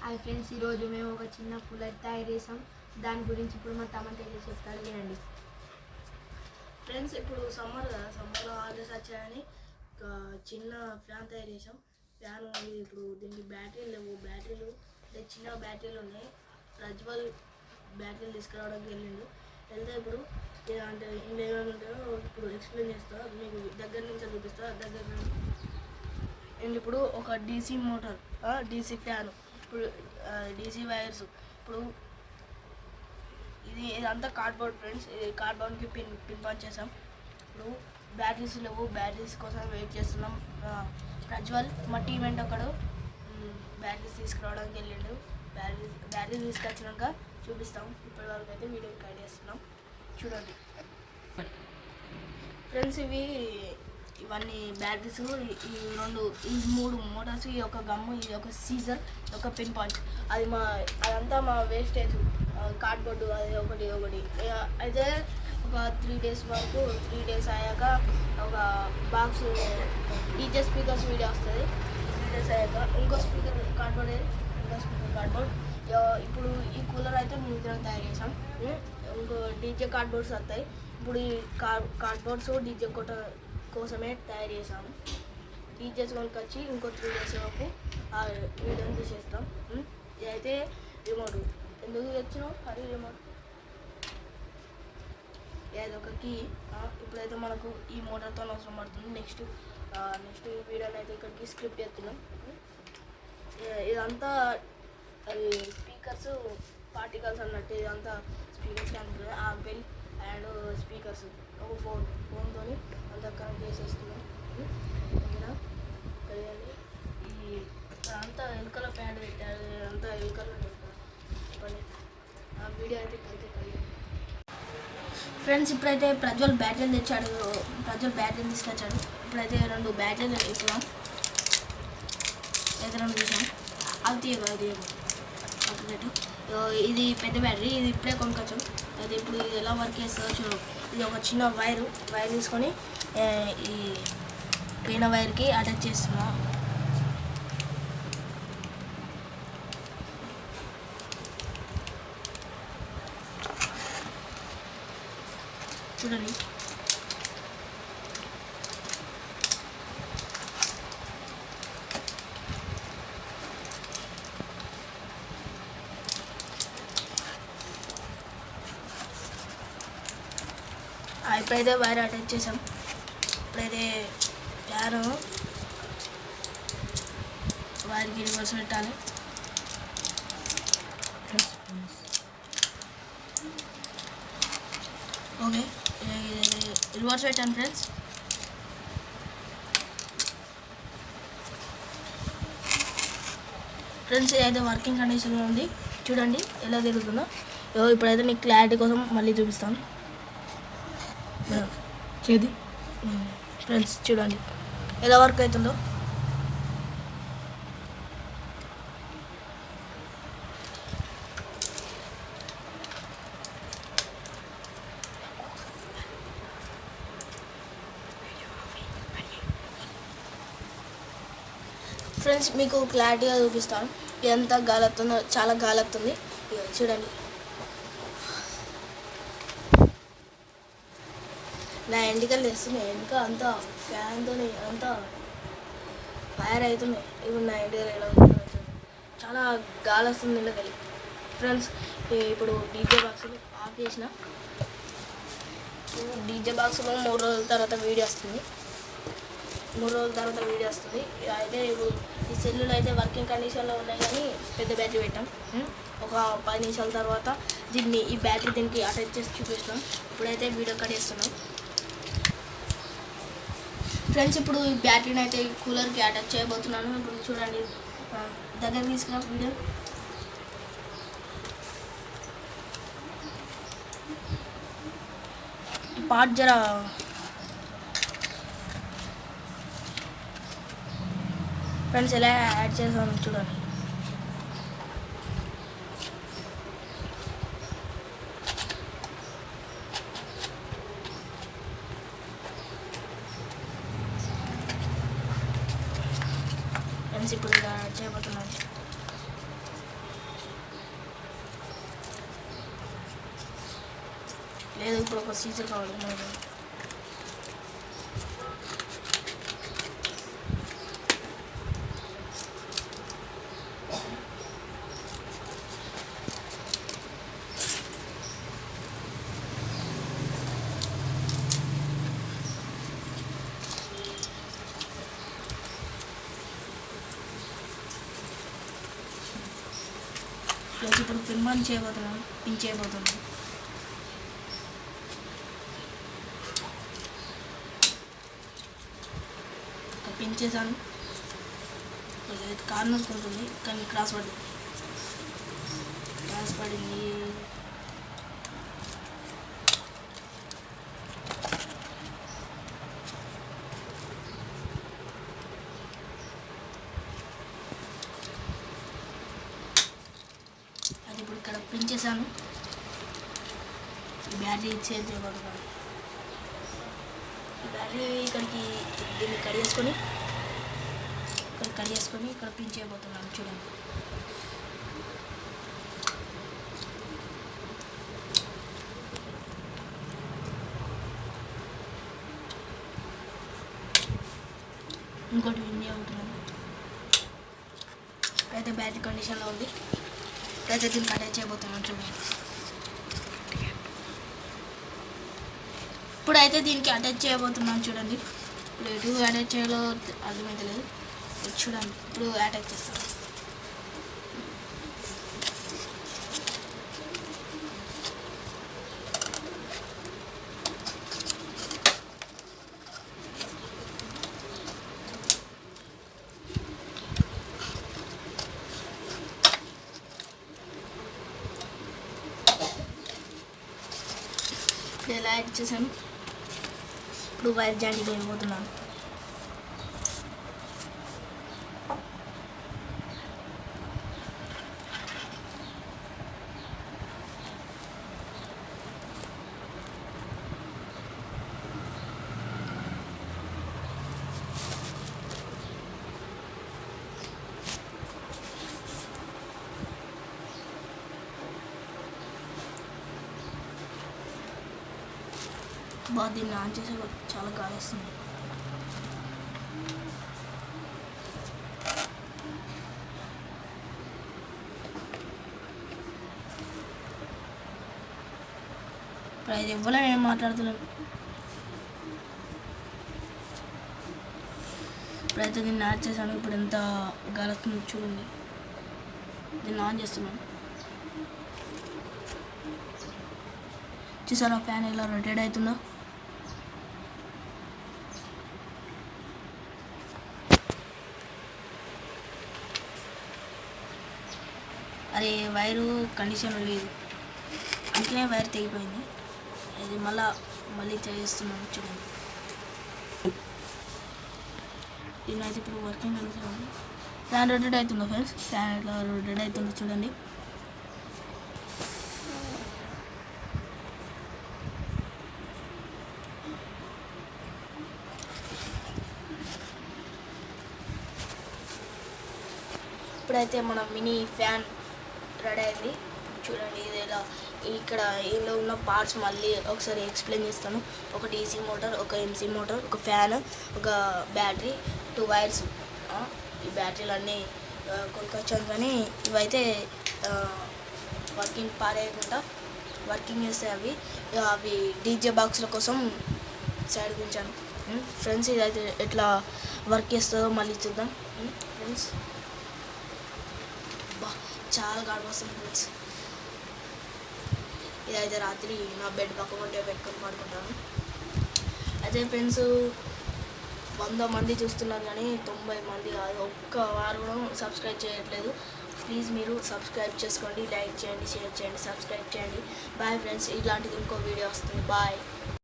Hi friends, ఈరోజు మేము ఒక చిన్న కూలర్ తయారు చేసాం. దాని గురించి ఇప్పుడు మా తమ్ముడు చెప్తాడు, వినండి. ఫ్రెండ్స్, ఇప్పుడు సమ్మర్లో హాలిడేస్ వచ్చాయని ఒక చిన్న ఫ్యాన్ తయారు చేసాం. ఫ్యాన్ ఇప్పుడు దీనికి బ్యాటరీలు లేవు. బ్యాటరీలు అంటే చిన్న బ్యాటరీలు ఉన్నాయి. ప్రజ్వల్ బ్యాటరీలు తీసుకురావడానికి వెళ్తే ఇప్పుడు అంటే ఇందులో ఏమేమి ఉంటాయో ఇప్పుడు ఎక్స్ప్లెయిన్ చేస్తా, మీకు దగ్గర నుంచి చూపిస్తా. అండ్ ఇప్పుడు ఒక డీసీ మోటార్, డీసీ ఫ్యాన్, ఇప్పుడు డీసీ వైర్స్, ఇప్పుడు ఇదంతా కార్డ్బోర్డ్ ఫ్రెండ్స్. ఇది కార్డ్బోర్డ్కి పిన్ పాన్ చేసాం. ఇప్పుడు బ్యాటరీస్ లేవు, బ్యాటరీస్ కోసం వెయిట్ చేస్తున్నాం. ప్రజ్వల్ మా టీం వెంట ఒకడు బ్యాటరీస్ తీసుకురావడానికి వెళ్ళిండు. బ్యాటరీస్ తీసుకొచ్చినాక చూపిస్తాం. ఇప్పటి వరకు అయితే వీడియో రికార్డ్ చేస్తున్నాం, చూడండి ఫ్రెండ్స్. ఇవన్నీ బ్యాటరీస్, ఈ మూడు మోటార్స్, ఈ ఒక గమ్ము, ఇది ఒక సీజర్, ఒక పిన్ పాయింట్. అదంతా మా వేస్టేజ్ కార్డ్బోర్డు. అది ఒకటి అయితే ఒక 3 days వరకు, 3 days అయ్యాక ఒక బాక్స్ డీజే స్పీకర్స్ వీడియో వస్తుంది. 3 days అయ్యాక ఇంకో స్పీకర్ కార్డ్బోర్డ్. ఇప్పుడు ఈ కూలర్ అయితే మేము ఇద్దరం తయారు చేసాం. ఇంకో డీజే కార్డ్బోర్డ్స్ వస్తాయి. ఇప్పుడు ఈ కార్డ్బోర్డ్స్ డీజే కోసమే తయారు చేసాము. డీజేస్ కొనుకొచ్చి ఇంకో 3 days వరకు ఆ వీడియోని తీసేస్తాం. ఇదైతే రిమోట్. ఎందుకు తెచ్చినావు అది రిమోట్? ఇది ఒక కీ. ఇప్పుడైతే మనకు ఈ మోటార్తో అవసరం పడుతుంది. నెక్స్ట్ వీడియోని అయితే ఇక్కడికి స్క్రిప్ట్ చేస్తున్నాం. ఇదంతా అది స్పీకర్స్ పార్టికల్స్ అన్నట్టు. ఇదంతా స్పీకర్స్ అంటుంది. ఆంపిల్ అండ్ స్పీకర్స్ ఒక ఫోన్తో అంతా కనెక్ట్ చేసేస్తున్నాం. ఓకేనా? కలియండి. అంతా ఎలుకల ప్యాడ్ పెట్టారు. అంతా ఎలుకలు చెప్పండి. ఆ వీడియో అయితే కలియండి ఫ్రెండ్స్. ఇప్పుడైతే ప్రజ్వల్ బ్యాటరీలు తెచ్చాడు. ప్రజ్వల్ బ్యాటరీలు తీసుకొచ్చాడు. ఇప్పుడైతే 2 బ్యాటరీలు ఇస్తున్నాం. అయితే 2 తీసాం. అది తీయదు. ఇది పెద్ద బ్యాటరీ. ఇది ఇప్పుడే కొనుక్కొచ్చాం. అయితే ఇప్పుడు ఇది ఎలా వర్క్ చేస్తుందో చూడు. ఇది ఒక చిన్న వైర్ తీసుకొని ఈ పైన వైర్కి అటాచ్ చేస్తున్నాం. చూడండి. ఇప్పుడైతే వైర్ అటాచ్ చేసాం. ఇప్పుడైతే ఫ్యాన్ వైర్కి రివర్స్ పెట్టాలి. ఓకే, రివర్స్ పెట్టాను ఫ్రెండ్స్. ఇదైతే వర్కింగ్ కండిషన్లో ఉంది. చూడండి ఎలా తిరుగుతుందో. ఇప్పుడైతే మీకు క్లారిటీ కోసం మళ్ళీ చూపిస్తాను. చేది ఫ్రెండ్స్, చూడండి ఎలా వర్క్ అవుతుందో. ఫ్రెండ్స్, మీకు క్లారిటీగా చూపిస్తాను. ఎంత గాలి వస్తుందో, చాలా గాలి వస్తుంది. చూడండి, నా ఎండికలు తెస్తున్నాయి. వెనుక అంతా ఫ్యాన్తో అంతా ఫైర్ అవుతున్నాయి. ఇప్పుడు నా ఎండికలు ఎలా ఉంటుంది, చాలా గాలి వస్తుంది ఇళ్ళకెళ్ళి. ఫ్రెండ్స్, ఇప్పుడు డీజే బాక్సులు ఆఫ్ చేసిన. డీజే బాక్స్లో 3 రోజుల తర్వాత వీడియో వస్తుంది. 3 రోజుల తర్వాత వీడియో వస్తుంది. అయితే ఇప్పుడు ఈ సెల్లులు అయితే వర్కింగ్ కండిషన్లో ఉన్నాయి, కానీ పెద్ద బ్యాటరీ పెట్టాం. ఒక 10 నిమిషాల తర్వాత ఈ బ్యాటరీ దీనికి అటాచ్ చేసి చూపిస్తాం. ఇప్పుడైతే వీడియో కట్ చేస్తున్నాం ఫ్రెండ్స్. ఇప్పుడు ఈ బ్యాటరీని అయితే కూలర్కి అటాచ్ చేయబోతున్నాను. ఇప్పుడు చూడండి, దగ్గర తీసుకురా వీడియో. ఈ పార్ట్ జర ఫ్రెండ్స్ ఎలా యాడ్ చేసాను చూడండి. ఫ్రెండ్స్, ఇప్పుడు ఇలా చేయబోతున్నాను. లేదు ఇప్పుడు ఒక సీజర్ కావాలి మనకు. ప్లస్ ఇప్పుడు పిన్ చేయబోతున్నాను, పిన్ చేయబోతున్నాను. పిన్ చేశాను, కార్నర్ ఉంటుంది కానీ క్రాస్ పడింది. అది ఇప్పుడు ఇక్కడ పిన్ చేశాను. బ్యాటరీ చేంజ్ చేయబోతున్నాను. బ్యాటరీ ఇక్కడికి దీన్ని కడిగేసుకొని ఇక్కడ పిన్ చేయబోతున్నాను. చూడండి, ఇంకోటి పిన్ చేయబోతున్నాను. అయితే బ్యాటరీ కండిషన్లో ఉంది. అయితే దీన్ని అటాచ్ చేయబోతున్నాను. చూడండి, ఇప్పుడైతే దీనికి అటాచ్ చేయబోతున్నాను. చూడండి, ఇప్పుడు ఎటు అటాచ్ చేయాలో అర్థమైతే లేదు. చూడండి, ఇప్పుడు అటాచ్ చేస్తాను. ఇప్పుడు ఎలా యాడ్ చేశాను. ఇప్పుడు వైర్ జాయింట్ వేయబోతున్నాను. బాగా దీన్ని ఆన్ చేసే చాలా గాలి వస్తుంది. ఇప్పుడు అది ఇవ్వలే, నేను మాట్లాడుతున్నాను. ఇప్పుడైతే దీన్ని ఆన్ చేశాను. ఇప్పుడు ఎంత గాలి వస్తుందో చూడండి. దీన్ని ఆన్ చేస్తున్నాను. చూసారా ఫ్యాన్ ఎలా రొటేట్ అవుతుందో. అది వైరు కండిషన్ లేదు, అందుకనే వైర్ తెగిపోయింది. ఇది మళ్ళీ చేస్తున్నాను. చూడండి, దీన్నైతే ఇప్పుడు వర్కింగ్ అడుగుతున్నాను. ఫ్యాన్ రొటేట్ అవుతుందో ఫ్రెండ్స్, ఫ్యాన్ ఎట్లా రొటేట్ అవుతుందో చూడండి. ఇప్పుడైతే మన మినీ ఫ్యాన్ రెడీ అయింది. చూడండి, ఇది ఇలా ఇక్కడ ఇందులో ఉన్న పార్ట్స్ మళ్ళీ ఒకసారి ఎక్స్ప్లెయిన్ చేస్తాను. ఒక డీసీ మోటార్, ఒక ఎంసీ మోటార్, ఒక ఫ్యాన్, ఒక బ్యాటరీ, 2 వైర్స్. ఈ బ్యాటరీలు అన్నీ కొనుక్కొచ్చాను, కానీ ఇవైతే వర్కింగ్ పారేయకుండా వర్కింగ్ చేస్తాయి. అవి డీజే బాక్స్ల కోసం సైడ్ ఉంచాను. ఫ్రెండ్స్, ఇదైతే ఎట్లా వర్క్ చేస్తుందో మళ్ళీ చూద్దాం. ఫ్రెండ్స్, చాలా గాడి వస్తుంది ఫ్రెండ్స్. ఇదైతే రాత్రి నా బెడ్ పక్కన పెట్టుకొని పడుకుంటాను. అయితే ఫ్రెండ్స్, 100 మంది చూస్తున్నారు కానీ 90 మంది కాదు, ఒక్క వారు కూడా సబ్స్క్రైబ్ చేయట్లేదు. ప్లీజ్ మీరు సబ్స్క్రైబ్ చేసుకోండి, లైక్ చేయండి, షేర్ చేయండి, సబ్స్క్రైబ్ చేయండి. బాయ్ ఫ్రెండ్స్, ఇలాంటిది ఇంకో వీడియో వస్తుంది. బాయ్.